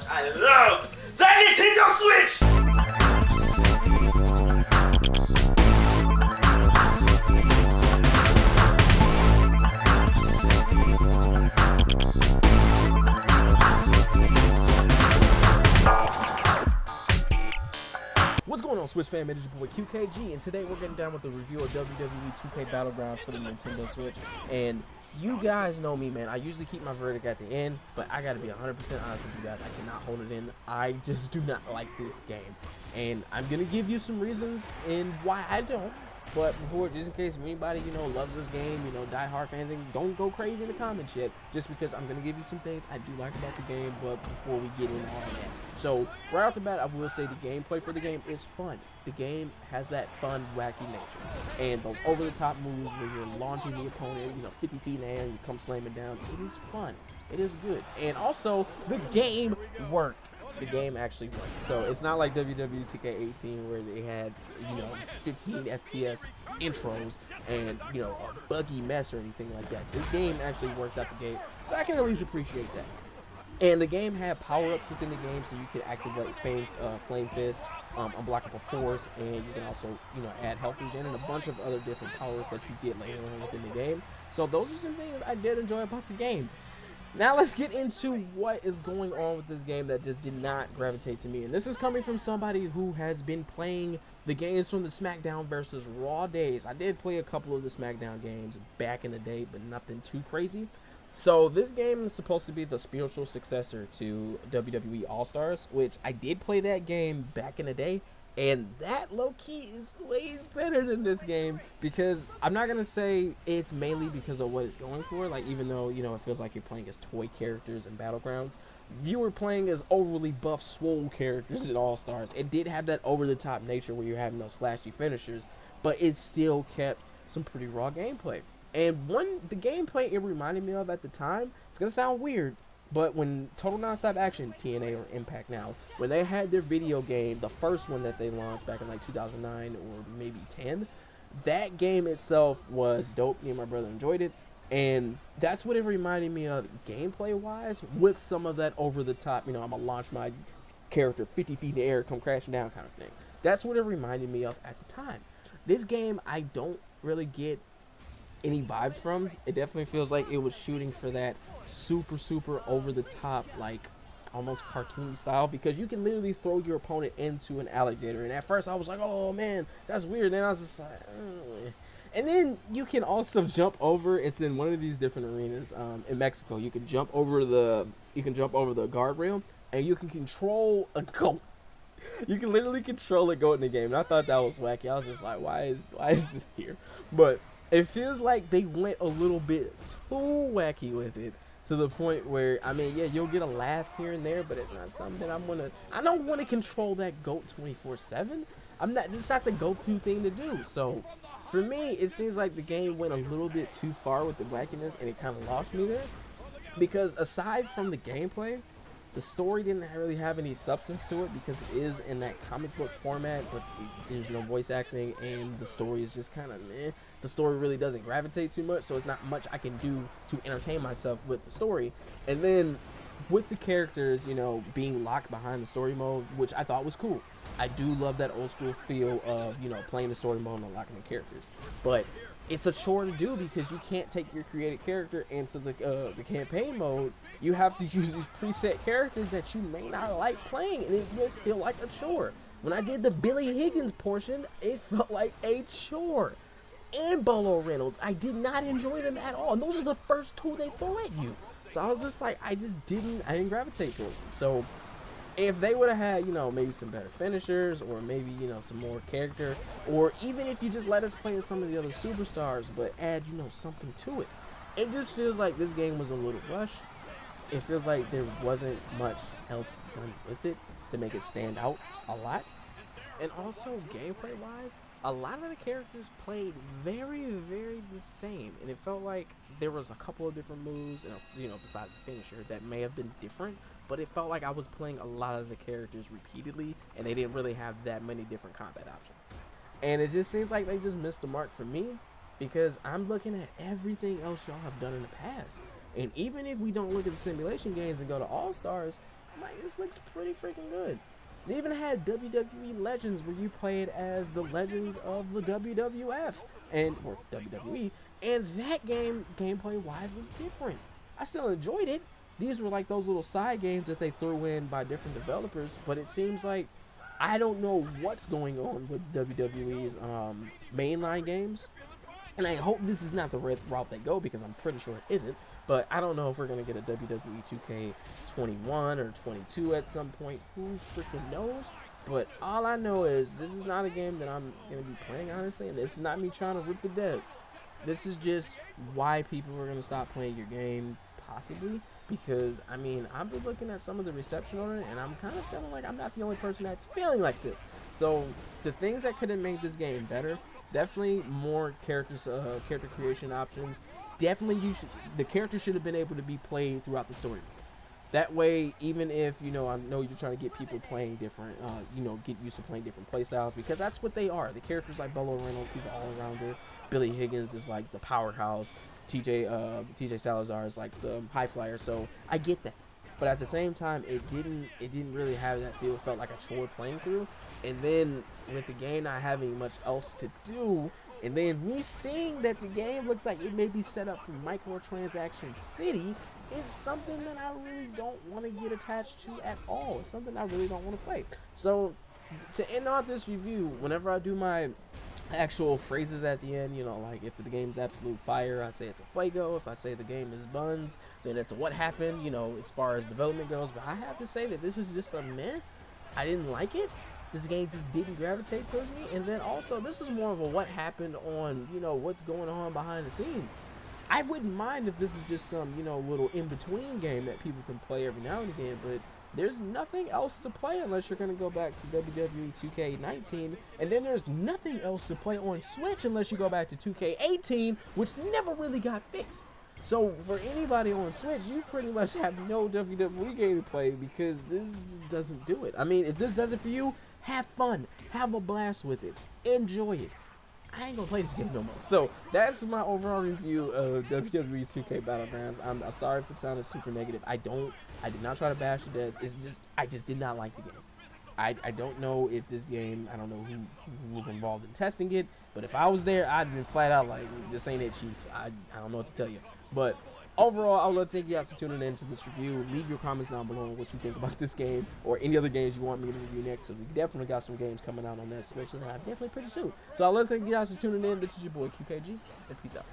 I love that Nintendo Switch! What's going on, Switch fam? It is your boy QKG, and today we're getting down with the review of WWE 2K Battlegrounds for the Nintendo Switch. And you guys know me, man. I usually keep my verdict at the end, but I gotta be 100% honest with you guys. I cannot hold it in. I just do not like this game, and I'm gonna give you some reasons in why I don't. But before, just in case anybody, loves this game, die-hard fans, and don't go crazy in the comments yet, just because I'm going to give you some things I do like about the game, but before we get into all that. So, right off the bat, I will say the gameplay for the game is fun. The game has that fun, wacky nature. And those over-the-top moves where you're launching the opponent, 50 feet in the air, and you come slamming down, it is fun. It is good. And also, the game worked. The game actually worked. So it's not like WWE 2K18 where they had, 15 FPS intros and, a buggy mess or anything like that. This game actually worked out the gate, so I can at least appreciate that. And the game had power-ups within the game, so you could activate Flame Fist, Unblockable Force, and you can also, add health regen and a bunch of other different power-ups that you get later on within the game. So those are some things I did enjoy about the game. Now let's get into what is going on with this game that just did not gravitate to me. And this is coming from somebody who has been playing the games from the SmackDown versus Raw days. I did play a couple of the SmackDown games back in the day, but nothing too crazy. So this game is supposed to be the spiritual successor to WWE All-Stars, which I did play that game back in the day. And that low-key is way better than this game, because I'm not going to say it's mainly because of what it's going for. Like, even though, it feels like you're playing as toy characters in Battlegrounds, you were playing as overly buff, swole characters in All-Stars. It did have that over-the-top nature where you're having those flashy finishers, but it still kept some pretty raw gameplay. And the gameplay it reminded me of at the time, it's going to sound weird, but when Total Nonstop Action, TNA or Impact now, when they had their video game, the first one that they launched back in like 2009 or maybe 10, that game itself was dope. Me and my brother enjoyed it. And that's what it reminded me of gameplay-wise, with some of that over-the-top, I'm going to launch my character 50 feet in the air, come crashing down kind of thing. That's what it reminded me of at the time. This game, I don't really get any vibes from. It definitely feels like it was shooting for that super over the top, like almost cartoon style, because you can literally throw your opponent into an alligator. And at first I was like, oh man, that's weird. Then I was just like, and then you can also jump over. It's in one of these different arenas in Mexico. You can jump over the guardrail, and you can control a goat. You can literally control a goat in the game. And I thought that was wacky. I was just like, why is this here? But it feels like they went a little bit too wacky with it, to the point where, you'll get a laugh here and there, but it's not something that I don't want to control that goat 24/7. It's not the go-to thing to do. So for me, it seems like the game went a little bit too far with the wackiness, and it kind of lost me there. Because aside from the gameplay, the story didn't really have any substance to it, because it is in that comic book format, but there's no voice acting, and the story is just kind of meh. The story really doesn't gravitate too much, so it's not much I can do to entertain myself with the story. And then with the characters, being locked behind the story mode, which I thought was cool. I do love that old school feel of, playing the story mode and unlocking the characters. But it's a chore to do, because you can't take your created character into the campaign mode. You have to use these preset characters that you may not like playing, and it will feel like a chore. When I did the Billy Higgins portion, it felt like a chore. And Bolo Reynolds, I did not enjoy them at all. And those are the first two they throw at you. So I was just like, I didn't gravitate towards them. So if they would have had, maybe some better finishers, or maybe, some more character, or even if you just let us play as some of the other superstars, but add, something to it. It just feels like this game was a little rushed. It feels like there wasn't much else done with it to make it stand out a lot. And also, gameplay-wise, a lot of the characters played very the same. And it felt like there was a couple of different moves, besides the finisher, that may have been different. But it felt like I was playing a lot of the characters repeatedly, and they didn't really have that many different combat options. And it just seems like they just missed the mark for me, because I'm looking at everything else y'all have done in the past. And even if we don't look at the simulation games and go to All-Stars, I'm like, this looks pretty freaking good. They even had WWE Legends where you played as the legends of the WWF or WWE, and that game, gameplay wise, was different. I still enjoyed it. These were like those little side games that they threw in by different developers, but it seems like I don't know what's going on with WWE's mainline games, and I hope this is not the route they go, because I'm pretty sure it isn't. But I don't know if we're going to get a WWE 2K21 or 22 at some point. Who freaking knows? But all I know is this is not a game that I'm going to be playing, honestly. And this is not me trying to rip the devs. This is just why people are going to stop playing your game, possibly. Because, I mean, I've been looking at some of the reception on it, and I'm kind of feeling like I'm not the only person that's feeling like this. So, the things that could have made this game better, definitely more character creation options. Definitely, the character should have been able to be played throughout the story. That way, even if, I know you're trying to get people playing different, get used to playing different play styles, because that's what they are. The characters like Bolo Reynolds, he's an all-arounder. Billy Higgins is like the powerhouse. TJ Salazar is like the high flyer. So I get that. But at the same time, it didn't really have that feel. It felt like a chore playing through. And then with the game not having much else to do, and then me seeing that the game looks like it may be set up for microtransaction city, is something that I really don't want to get attached to at all. It's something I really don't want to play. So to end off this review, whenever I do my actual phrases at the end, like if the game's absolute fire, I say it's a fuego. If I say the game is buns, then it's a what happened, as far as development goes. But I have to say that this is just a meh. I didn't like it. This game just didn't gravitate towards me. And then also, this is more of a what happened on, what's going on behind the scenes. I wouldn't mind if this is just some, little in-between game that people can play every now and again, but there's nothing else to play unless you're going to go back to WWE 2K19, and then there's nothing else to play on Switch unless you go back to 2K18, which never really got fixed. So for anybody on Switch, you pretty much have no WWE game to play, because this just doesn't do it. I mean, if this does it for you, have fun, have a blast with it, enjoy it. I ain't gonna play this game no more. So that's my overall review of WWE 2K Battlegrounds. I'm sorry if it sounded super negative. I did not try to bash the devs. It's just I just did not like the game. I don't know if this game, I don't know who was involved in testing it, but if I was there, I'd been flat out like, this ain't it, chief. I don't know what to tell you. But overall, I would love to thank you guys for tuning in to this review. Leave your comments down below on what you think about this game or any other games you want me to review next. So we definitely got some games coming out on that Switch, and definitely pretty soon. So I'd love to thank you guys for tuning in. This is your boy QKG, and peace out.